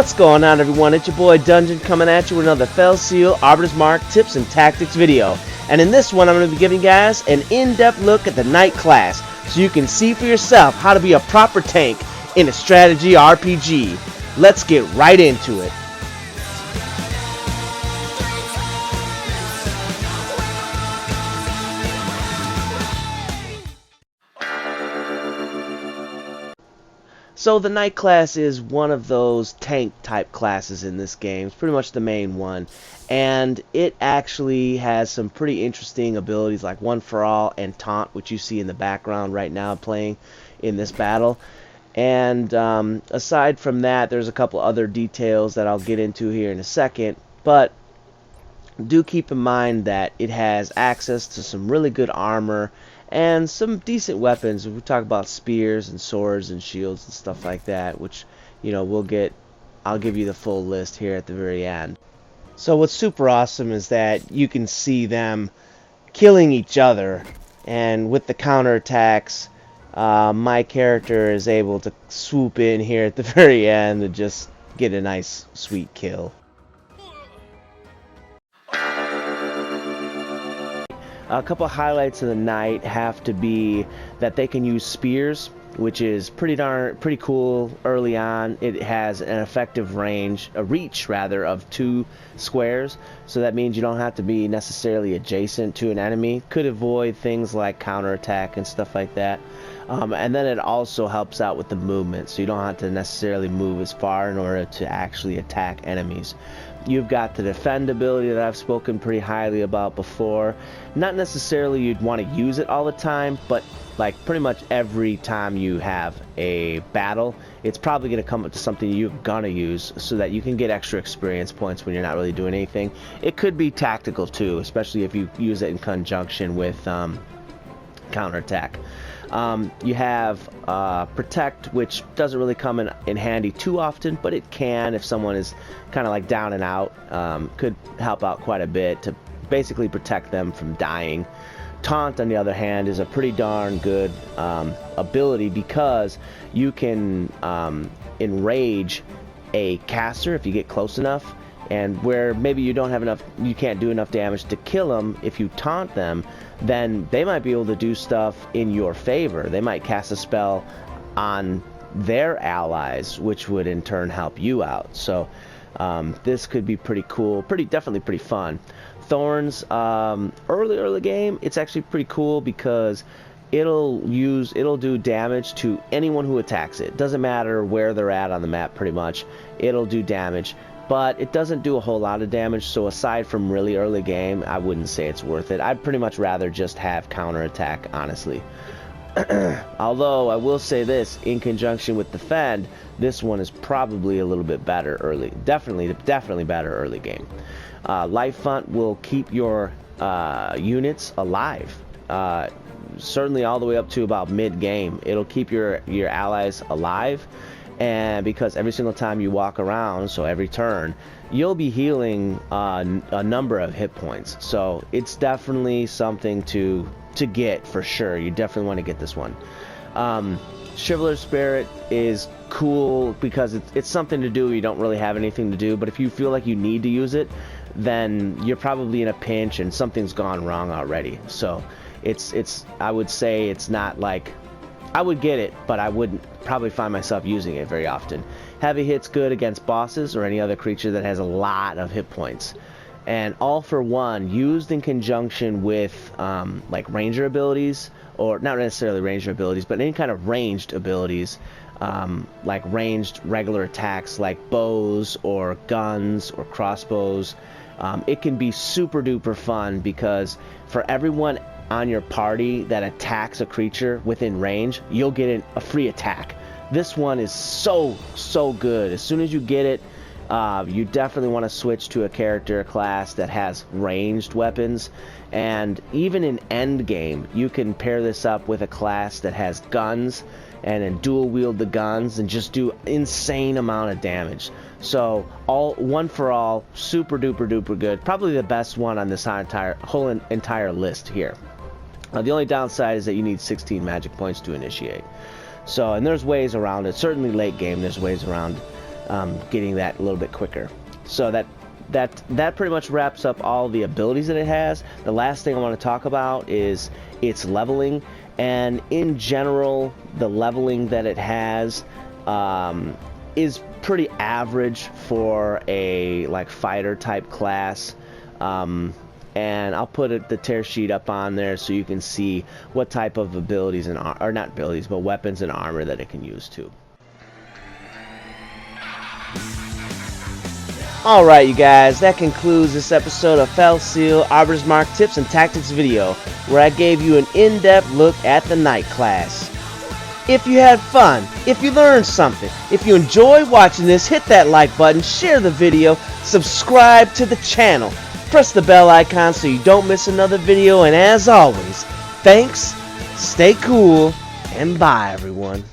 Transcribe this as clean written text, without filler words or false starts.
What's going on, everyone? It's your boy Dungeon coming at you with another Fell Seal Arbiter's Mark tips and tactics video. And in this one, I'm going to be giving you guys an in-depth look at the Knight class so you can see for yourself how to be a proper tank in a strategy RPG. Let's get right into it. So the Knight class is one of those tank type classes in this game. It's pretty much the main one, and it actually has some pretty interesting abilities like One for All and Taunt, which you see in the background right now playing in this battle. And aside from that, there's a couple other details that I'll get into here in a second, but do keep in mind that it has access to some really good armor and some decent weapons. We talk about spears and swords and shields and stuff like that, which, you know, I'll give you the full list here at the very end. So what's super awesome is that you can see them killing each other, and with the counterattacks, my character is able to swoop in here at the very end and just get a nice sweet kill. A couple of highlights of the Knight have to be that they can use spears, which is pretty cool early on. It has an effective reach of 2 squares, so that means you don't have to be necessarily adjacent to an enemy. Could avoid things like counterattack and stuff like that. And then it also helps out with the movement, so you don't have to necessarily move as far in order to actually attack enemies. You've got the defend ability that I've spoken pretty highly about before. Not necessarily you'd want to use it all the time, but like pretty much every time you have a battle, it's probably going to come up to something you're going to use so that you can get extra experience points when you're not really doing anything. It could be tactical too, especially if you use it in conjunction with counterattack. You have Protect, which doesn't really come in handy too often, but it can if someone is kind of like down and out. Could help out quite a bit to basically protect them from dying. Taunt, on the other hand, is a pretty darn good ability because you can enrage a caster if you get close enough, and where maybe you can't do enough damage to kill them. If you taunt them, then they might be able to do stuff in your favor. They might cast a spell on their allies, which would in turn help you out. So this could be pretty cool, definitely pretty fun. Thorns, early game, it's actually pretty cool because it'll do damage to anyone who attacks it. Doesn't matter where they're at on the map, pretty much. It'll do damage, but it doesn't do a whole lot of damage, so aside from really early game, I wouldn't say it's worth it. I'd pretty much rather just have counterattack, honestly. Although I will say this, in conjunction with defend, this one is probably a little bit better early. Definitely better early game. Life Font will keep your units alive. Certainly all the way up to about mid-game. It'll keep your allies alive, and because every single time you walk around, so every turn, you'll be healing a number of hit points. So it's definitely something to get for sure. You definitely want to get this one. Chivalrous Spirit is cool because it's something to do. You don't really have anything to do, but if you feel like you need to use it, then you're probably in a pinch and something's gone wrong already. So I would say it's not like, I would get it, but I wouldn't probably find myself using it very often. Heavy hit's good against bosses or any other creature that has a lot of hit points. And All for One, used in conjunction with like ranger abilities, or not necessarily ranger abilities, but any kind of ranged abilities, like ranged regular attacks like bows or guns or crossbows. It can be super duper fun because for everyone on your party that attacks a creature within range, you'll get a free attack. This one is so good. As soon as you get it, you definitely want to switch to a character class that has ranged weapons, and even in end game you can pair this up with a class that has guns and then dual wield the guns and just do insane amount of damage. So One for All, super duper good, probably the best one on this whole entire list here. The only downside is that you need 16 magic points to initiate. So, and there's ways around it. Certainly late game, there's ways around getting that a little bit quicker. So that pretty much wraps up all the abilities that it has. The last thing I want to talk about is its leveling, and in general the leveling that it has is pretty average for a like fighter type class. And I'll put the tear sheet up on there so you can see what type of abilities and or not abilities, but weapons and armor that it can use too. Alright you guys, that concludes this episode of Fell Seal Arbiter's Mark Tips and Tactics video, where I gave you an in-depth look at the Knight class. If you had fun, if you learned something, if you enjoyed watching this, hit that like button, share the video, subscribe to the channel, press the bell icon so you don't miss another video, and as always, thanks, stay cool, and bye everyone.